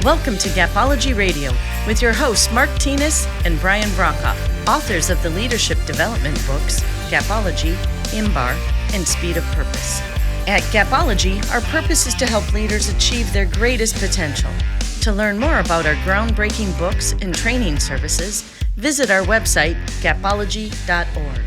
Welcome to Gapology Radio with your hosts Mark Tinas and Brian Brokoff, authors of the leadership development books Gapology, IMBAR, and Speed of Purpose. At Gapology, our purpose is to help leaders achieve their greatest potential. To learn more about our groundbreaking books and training services, visit our website, gapology.org.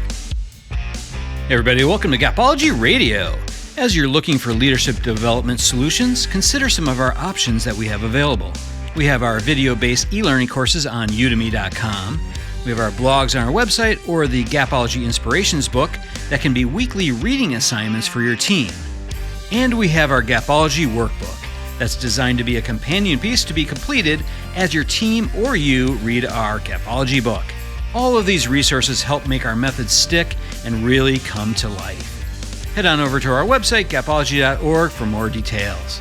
Hey everybody, welcome to Gapology Radio. As you're looking for leadership development solutions, consider some of our options that we have available. We have our video-based e-learning courses on udemy.com. We have our blogs on our website or the Gapology Inspirations book that can be weekly reading assignments for your team. And we have our Gapology workbook that's designed to be a companion piece to be completed as your team or you read our Gapology book. All of these resources help make our methods stick and really come to life. Head on over to our website, gapology.org, for more details.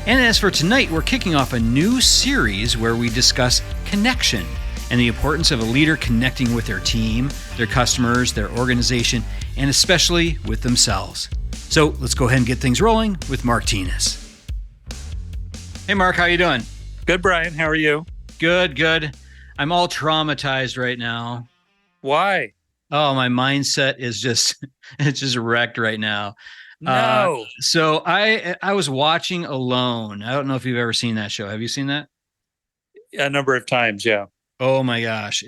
And as for tonight, we're kicking off a new series where we discuss connection and the importance of a leader connecting with their team, their customers, their organization, and especially with themselves. So let's go ahead and get things rolling with Mark Tinas. Hey, Mark, how you doing? Good, Brian. How are you? Good. I'm all traumatized right now. Why? Oh, my mindset is just, it's just wrecked right now. No. So I was watching Alone. I don't know if you've ever seen that show. Have you seen that? A number of times, yeah. Oh my gosh.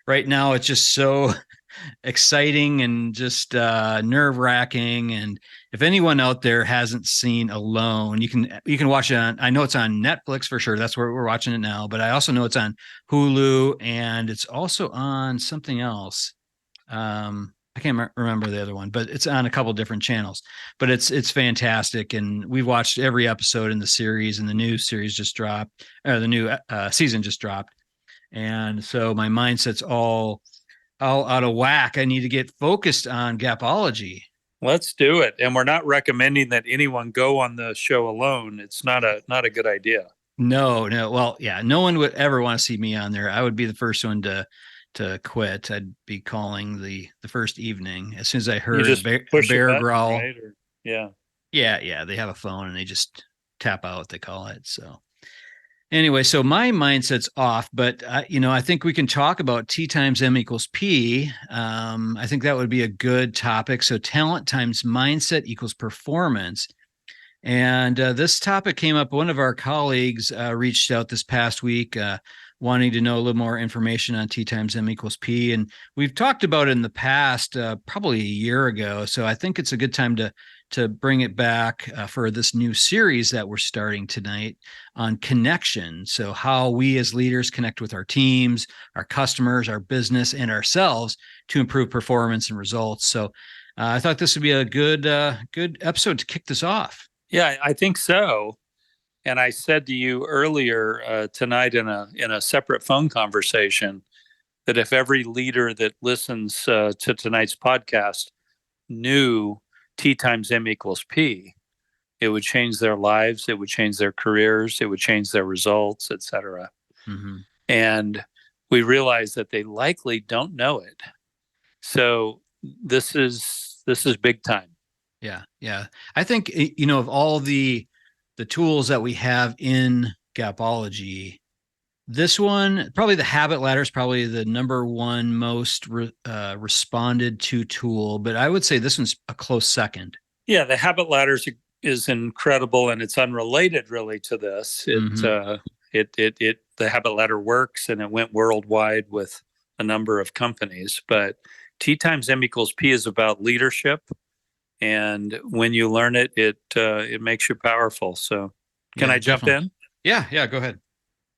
Right now it's just so exciting and just nerve-wracking. And if anyone out there hasn't seen Alone, you can watch it on, I know it's on Netflix for sure. That's where we're watching it now, but I also know it's on Hulu and it's also on something else. I can't remember the other one, but it's on a couple different channels, but it's fantastic. And we've watched every episode in the series, and the new series just dropped, or the new season just dropped. And so my mindset's all out of whack. I need to get focused on Gapology. Let's do it. And we're not recommending that anyone go on the show alone. It's not a good idea. No. Well, yeah, no one would ever want to see me on there. I would be the first one to quit. I'd be calling the first evening as soon as I heard a bear growl. Right? Yeah. They have a phone and they just tap out, they call it. So anyway, so my mindset's off, but I think we can talk about T times M equals P. I think that would be a good topic. So talent times mindset equals performance. And this topic came up. One of our colleagues reached out this past week, wanting to know a little more information on T times M equals P. And we've talked about it in the past, probably a year ago. So I think it's a good time to bring it back for this new series that we're starting tonight on connection. So how we as leaders connect with our teams, our customers, our business, and ourselves to improve performance and results. So I thought this would be a good episode to kick this off. Yeah, I think so. And I said to you earlier tonight in a separate phone conversation that if every leader that listens to tonight's podcast knew T times M equals P, it would change their lives, it would change their careers, it would change their results, etc. Mm-hmm. And we realize that they likely don't know it. So this is big time. Yeah. I think, of all the tools that we have in Gapology, this one, probably the habit ladder, is probably the number one most responded to tool, but I would say this one's a close second. Yeah, the habit ladder is incredible, and it's unrelated really to this. The habit ladder works, and it went worldwide with a number of companies. But T times M equals P is about leadership. And when you learn it, it makes you powerful. So can I jump in? Yeah, go ahead.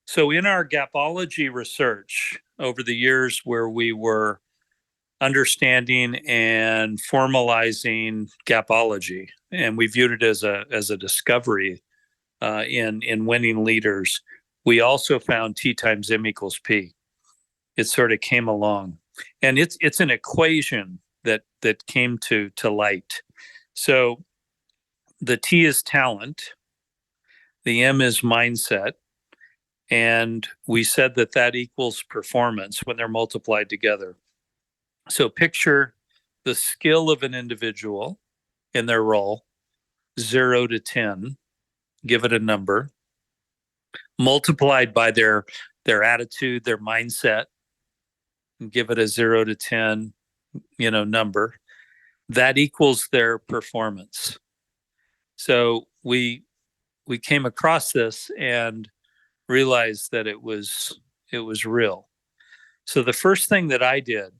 So in our Gapology research over the years where we were understanding and formalizing Gapology, and we viewed it as a discovery in winning leaders, we also found T times M equals P. It sort of came along. And it's an equation that came to light. So the T is talent, the M is mindset, and we said that equals performance when they're multiplied together. So picture the skill of an individual in their role, 0 to 10, give it a number. multiplied by their attitude, their mindset, and give it a 0 to 10, number. That equals their performance. So we came across this and realized that it was real. So the first thing that I did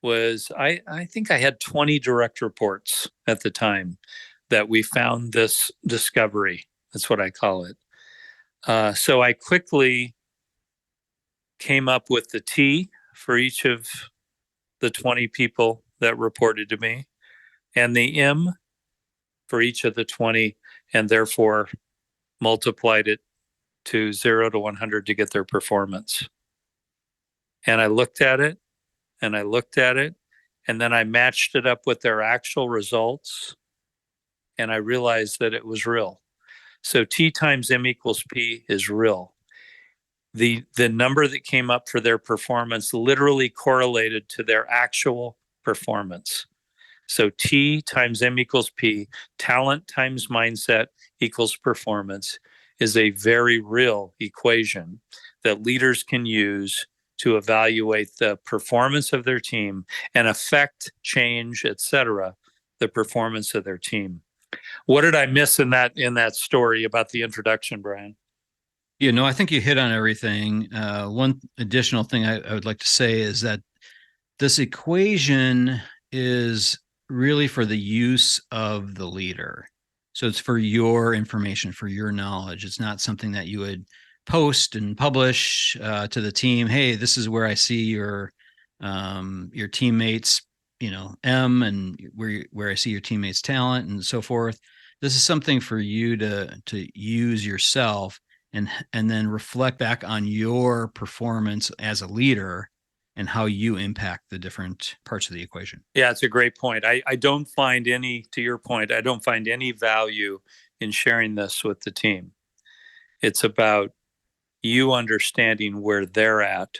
was I think I had 20 direct reports at the time that we found this discovery. That's what I call it. So I quickly came up with the T for each of the 20 people that reported to me, and the M for each of the 20, and therefore multiplied it to 0 to 100 to get their performance. And I looked at it, and I looked at it, and then I matched it up with their actual results, and I realized that it was real. So T times M equals P is real. The number that came up for their performance literally correlated to their actual performance. So T times M equals P, talent times mindset equals performance, is a very real equation that leaders can use to evaluate the performance of their team and affect, change, etc., the performance of their team. What did I miss in that story about the introduction, Brian? I think you hit on everything. One additional thing I would like to say is that this equation is really for the use of the leader. So it's for your information, for your knowledge. It's not something that you would post and publish to the team. Hey, this is where I see your teammates, M, and where I see your teammates' talent and so forth. This is something for you to use yourself and then reflect back on your performance as a leader and how you impact the different parts of the equation. Yeah, it's a great point. I don't find to your point, I don't find any value in sharing this with the team. It's about you understanding where they're at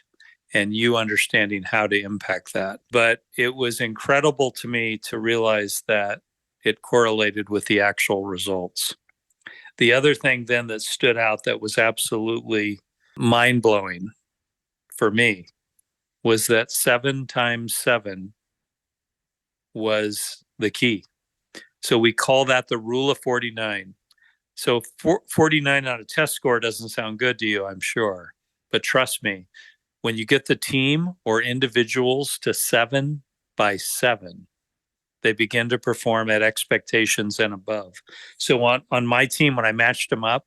and you understanding how to impact that. But it was incredible to me to realize that it correlated with the actual results. The other thing then that stood out that was absolutely mind-blowing for me was that 7 times 7 was the key. So we call that the rule of 49. So 49 on a test score doesn't sound good to you, I'm sure. But trust me, when you get the team or individuals to 7 by 7, they begin to perform at expectations and above. So on my team, when I matched them up,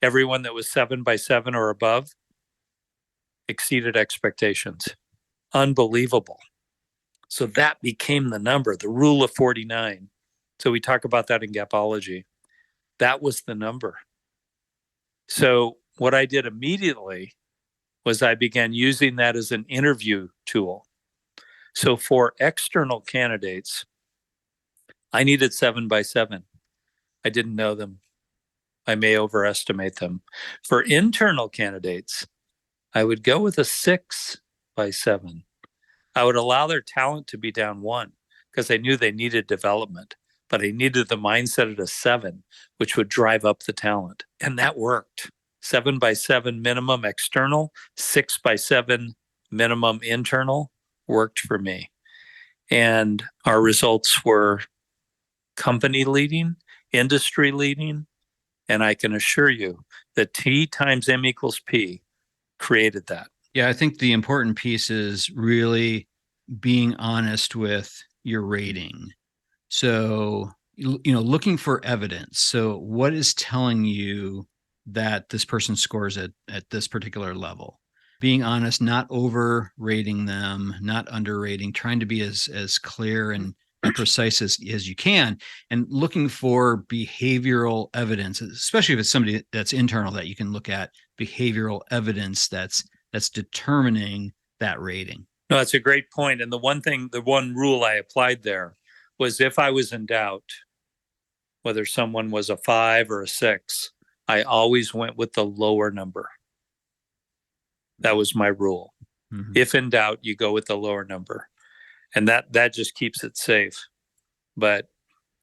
everyone that was 7 by 7 or above exceeded expectations. Unbelievable. So that became the number, the rule of 49. So we talk about that in Gapology. That was the number. So what I did immediately was I began using that as an interview tool. So for external candidates, I needed 7 by 7. I didn't know them. I may overestimate them. For internal candidates, I would go with a 6 by 7. I would allow their talent to be down 1 because I knew they needed development, but I needed the mindset at a 7, which would drive up the talent. And that worked. 7 by 7 minimum external, 6 by 7 minimum internal worked for me. And our results were company leading, industry leading, and I can assure you that T times M equals P created that. Yeah, I think the important piece is really being honest with your rating. So, looking for evidence. So what is telling you that this person scores at this particular level? Being honest, not overrating them, not underrating, trying to be as clear and precise as you can, and looking for behavioral evidence, especially if it's somebody that's internal, that you can look at behavioral evidence that's determining that rating. No, that's a great point. And the one rule I applied there was if I was in doubt whether someone was a 5 or a 6, I always went with the lower number. That was my rule. Mm-hmm. If in doubt, you go with the lower number. And that just keeps it safe. But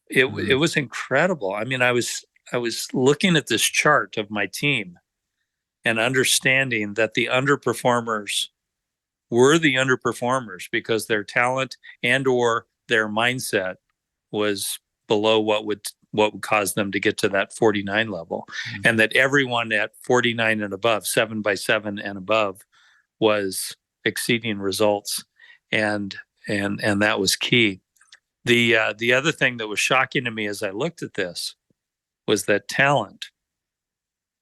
it was incredible. I mean, I was looking at this chart of my team and understanding that the underperformers were the underperformers because their talent and or their mindset was below what would cause them to get to that 49 level. Mm-hmm. And that everyone at 49 and above, 7x7 and above, was exceeding results, and that was key. The other thing that was shocking to me as I looked at this was that talent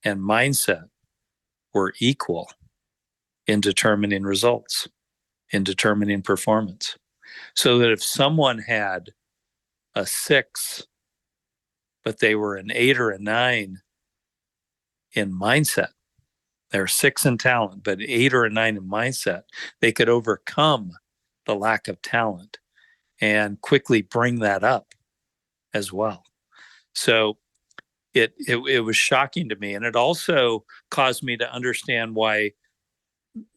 and mindset were equal in determining results, in determining performance. So that if someone had a 6, but they were an 8 or a 9 in mindset, they're 6 in talent, but 8 or a 9 in mindset, they could overcome the lack of talent and quickly bring that up as well. So it was shocking to me. And it also caused me to understand why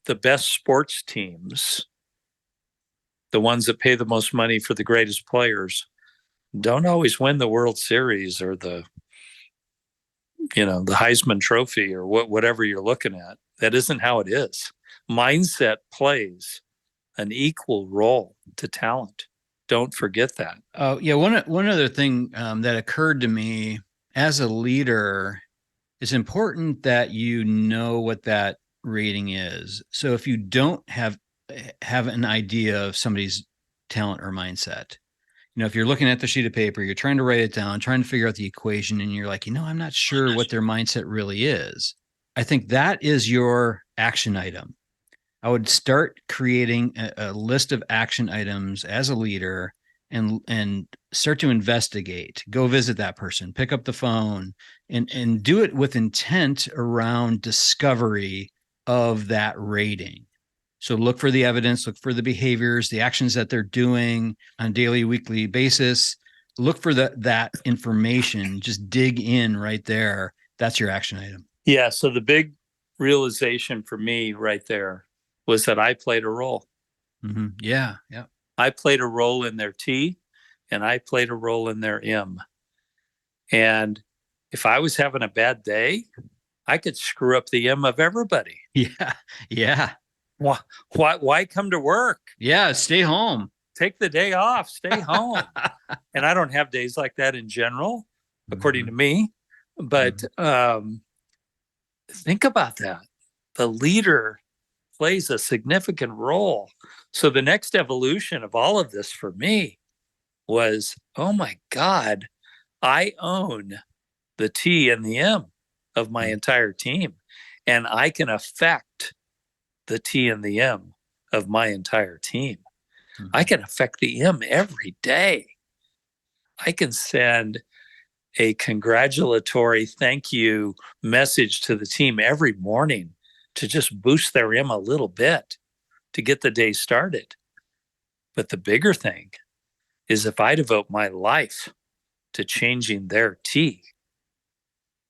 the best sports teams, the ones that pay the most money for the greatest players, don't always win the World Series or the Heisman Trophy or whatever you're looking at. That isn't how it is. Mindset plays an equal role to talent. Don't forget that. Yeah. One other thing that occurred to me as a leader, it's important that you know what that rating is. So if you don't have an idea of somebody's talent or mindset, if you're looking at the sheet of paper, you're trying to write it down, trying to figure out the equation, and you're like, I'm not sure what their mindset really is. I think that is your action item. I would start creating a list of action items as a leader and start to investigate. Go visit that person, pick up the phone, and do it with intent around discovery of that rating. So look for the evidence, look for the behaviors, the actions that they're doing on a daily, weekly basis. Look for that information. Just dig in right there. That's your action item. Yeah. So the big realization for me right there was that I played a role. Mm-hmm. Yeah. I played a role in their T, and I played a role in their M. And if I was having a bad day, I could screw up the M of everybody. Yeah. Why come to work? Yeah, stay home. Take the day off, stay home. And I don't have days like that in general, according to me. But think about that. The leader plays a significant role. So the next evolution of all of this for me was, oh my God, I own the T and the M of my entire team. And I can affect the T and the M of my entire team. I can affect the M every day. I can send a congratulatory thank you message to the team every morning to just boost their M a little bit to get the day started. But the bigger thing is if I devote my life to changing their T,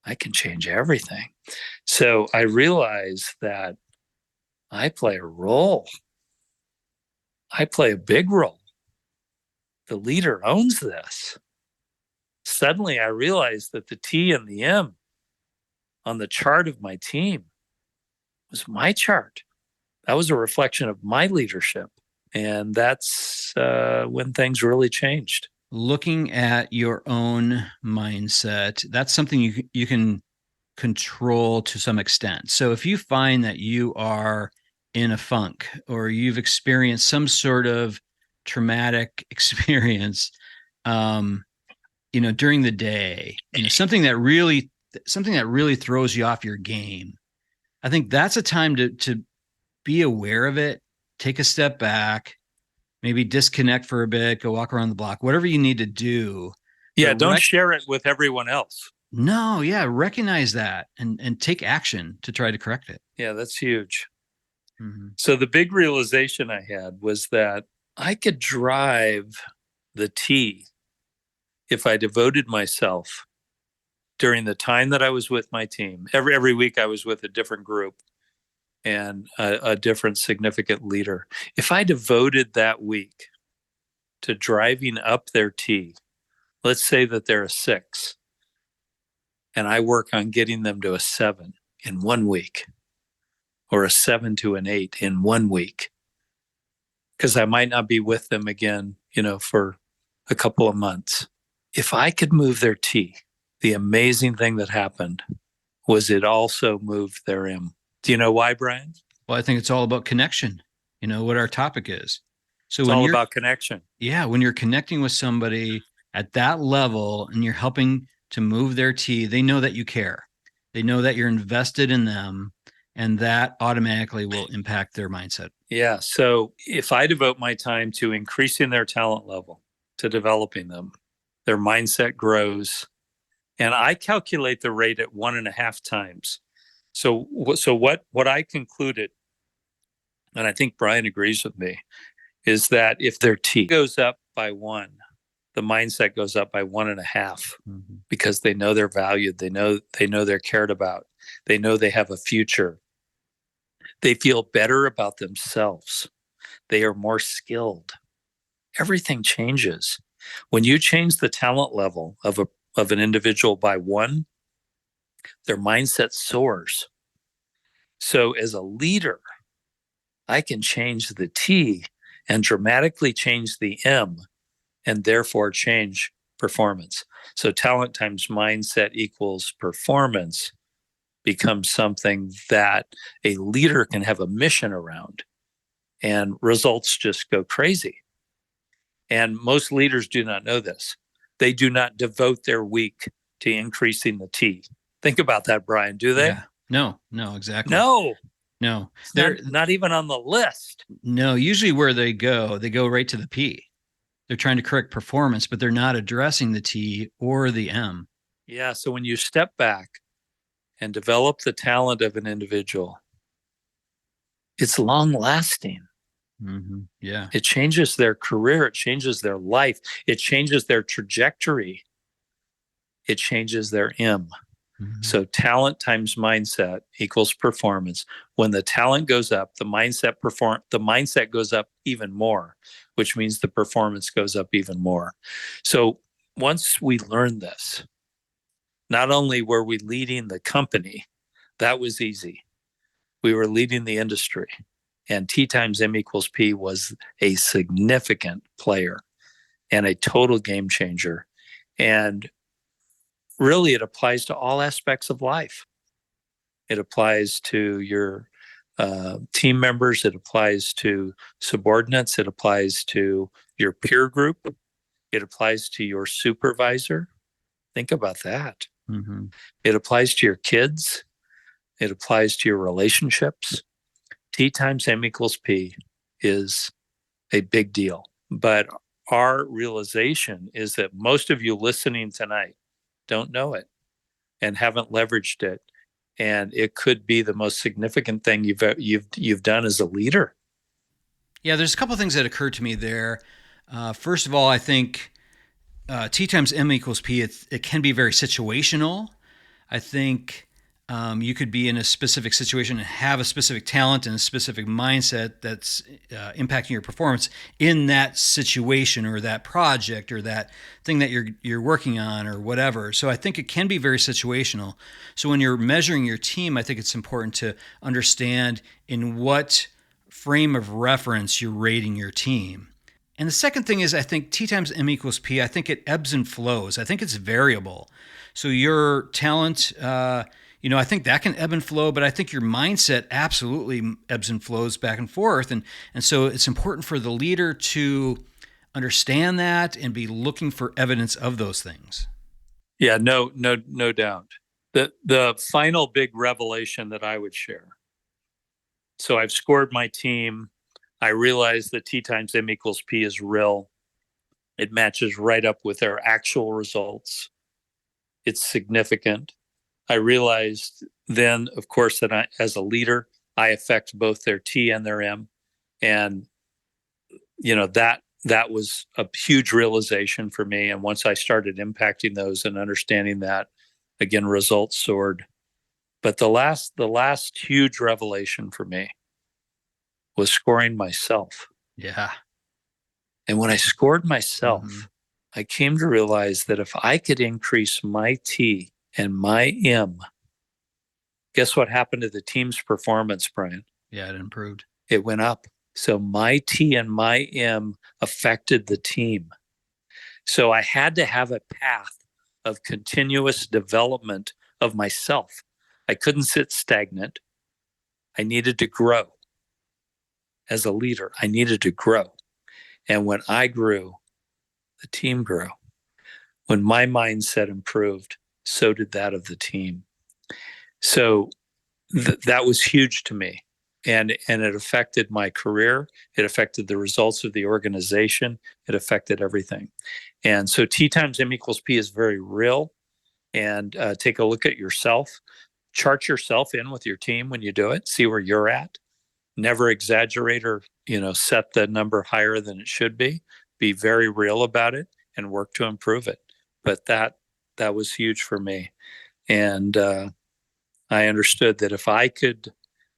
I can change everything. So I realize that I play a role. I play a big role. The leader owns this. Suddenly I realized that the T and the M on the chart of my team was my chart. That was a reflection of my leadership. And that's when things really changed. Looking at your own mindset, that's something you can control to some extent. So if you find that you are in a funk or you've experienced some sort of traumatic experience, during the day, something that really throws you off your game, I think that's a time to be aware of it, take a step back, maybe disconnect for a bit, go walk around the block, whatever you need to do. Yeah, don't share it with everyone else. No, yeah, recognize that and take action to try to correct it. Yeah, that's huge. Mm-hmm. So the big realization I had was that I could drive the T if I devoted myself during the time that I was with my team. Every week I was with a different group and a different significant leader. If I devoted that week to driving up their T, let's say that they're a 6, and I work on getting them to a 7. in 1 week, or a 7 to an 8 in 1 week, because I might not be with them again, for a couple of months. If I could move their T, the amazing thing that happened was it also moved their M. Do you know why, Brian? Well, I think it's all about connection. You know what our topic is. So It's when all you're, about connection. yeah, when you're connecting with somebody at that level and you're helping to move their T, they know that you care. They know that you're invested in them, and that automatically will impact their mindset. Yeah. So if I devote my time to increasing their talent level, to developing them, their mindset grows. And I calculate the rate at 1.5 times. So what I concluded, and I think Brian agrees with me, is that if their T goes up by 1, the mindset goes up by 1.5, because they know they're valued. They know they're cared about. They know they have a future. They feel better about themselves. They are more skilled. Everything changes. When you change the talent level of an individual by 1, their mindset soars. So as a leader, I can change the T and dramatically change the M, and therefore change performance. So talent times mindset equals performance becomes something that a leader can have a mission around, and results just go crazy. And most leaders do not know this. They do not devote their week to increasing the T. Think about that, Brian. Do they? Yeah. No, exactly. No. They're not even on the list. No, usually where they go right to the P. They're trying to correct performance, but they're not addressing the T or the M. Yeah. So when you step back and develop the talent of an individual, it's long lasting. Yeah. It changes their career. It changes their life. It changes their trajectory. It changes their M. So talent times mindset equals performance. When the talent goes up, the mindset goes up even more, which means the performance goes up even more. So once we learned this, not only were we leading the company, that was easy. We were leading the industry, and T times M equals P was a significant player and a total game changer. And really, it applies to all aspects of life. It applies to your team members. It applies to subordinates. It applies to your peer group. It applies to your supervisor. Think about that. It applies to your kids. It applies to your relationships. T times M equals P is a big deal. But our realization is that most of you listening tonight don't know it and haven't leveraged it. And it could be the most significant thing you've done as a leader. Yeah, there's a couple of things that occurred to me there. First of all, I think T times M equals P, it can be very situational. I think you could be in a specific situation and have a specific talent and a specific mindset that's impacting your performance in that situation or that project or that thing that you're working on or whatever. So I think it can be very situational. So when you're measuring your team, I think it's important to understand in what frame of reference you're rating your team. And the second thing is, I think T times M equals P, I think it ebbs and flows. I think it's variable. So your talent, I think that can ebb and flow, but I think your mindset absolutely ebbs and flows back and forth. And so it's important for the leader to understand that and be looking for evidence of those things. Yeah, no doubt. The final big revelation that I would share. So I've scored my team. I realize that T times M equals P is real. It matches right up with their actual results. It's significant. I realized then, of course, that as a leader, I affect both their T and their M. And, that was a huge realization for me. And once I started impacting those and understanding that, again, results soared. But the last huge revelation for me was scoring myself. Yeah. And when I scored myself, I came to realize that if I could increase my T and my M Guess what happened to the team's performance, Brian? Yeah, it improved. It went up. So my T and my M affected the team. So I had to have a path of continuous development of myself. I couldn't sit stagnant. I needed to grow. As a leader, I needed to grow. And when I grew, the team grew. When my mindset improved, so did that of the team. So that was huge to me. And it affected my career. It affected the results of the organization. It affected everything. And so T times M equals P is very real. And take a look at yourself. Chart yourself in with your team when you do it. See where you're at. Never exaggerate or set the number higher than it should be. Be very real about it and work to improve it. But that was huge for me. And I understood that if I could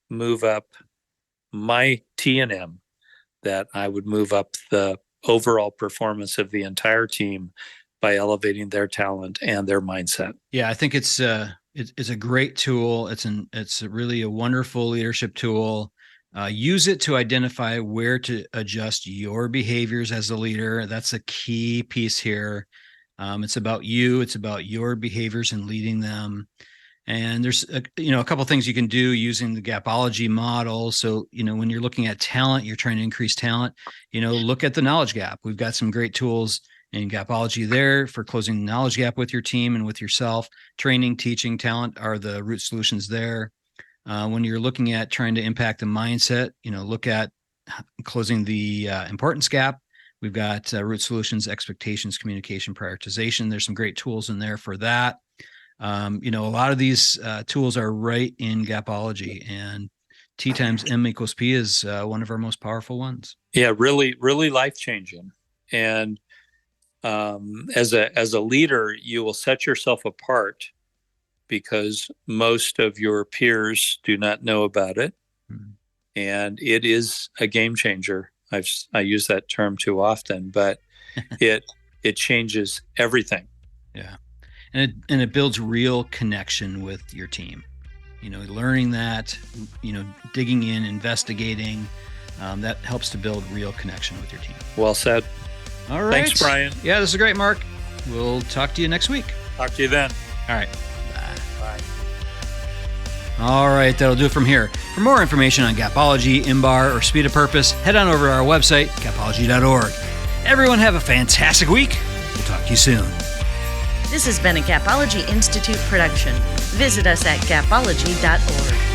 move up my T and M, that I would move up the overall performance of the entire team by elevating their talent and their mindset. Yeah, I think it's a great tool. It's really a wonderful leadership tool. Use it to identify where to adjust your behaviors as a leader. That's a key piece here. It's about you. It's about your behaviors and leading them. And there's a couple things you can do using the Gapology model. So, when you're looking at talent, you're trying to increase talent, look at the knowledge gap. We've got some great tools in Gapology there for closing the knowledge gap with your team and with yourself. Training, teaching, talent are the root solutions there. When you're looking at trying to impact the mindset, look at closing the importance gap. We've got root solutions, expectations, communication, prioritization. There's some great tools in there for that. A lot of these tools are right in Gapology, and T times M equals P is one of our most powerful ones. Yeah, really, really life-changing. And as a leader, you will set yourself apart because most of your peers do not know about it. Mm-hmm. And it is a game changer. I use that term too often, but it changes everything. Yeah. And it builds real connection with your team. Learning that, digging in, investigating, that helps to build real connection with your team. Well said. All right. Thanks, Brian. Yeah, this is great, Mark. We'll talk to you next week. Talk to you then. All right. Bye. All right, that'll do it from here. For more information on Gapology, IMBAR, or Speed of Purpose, head on over to our website, gapology.org. Everyone have a fantastic week. We'll talk to you soon. This has been a Gapology Institute production. Visit us at gapology.org.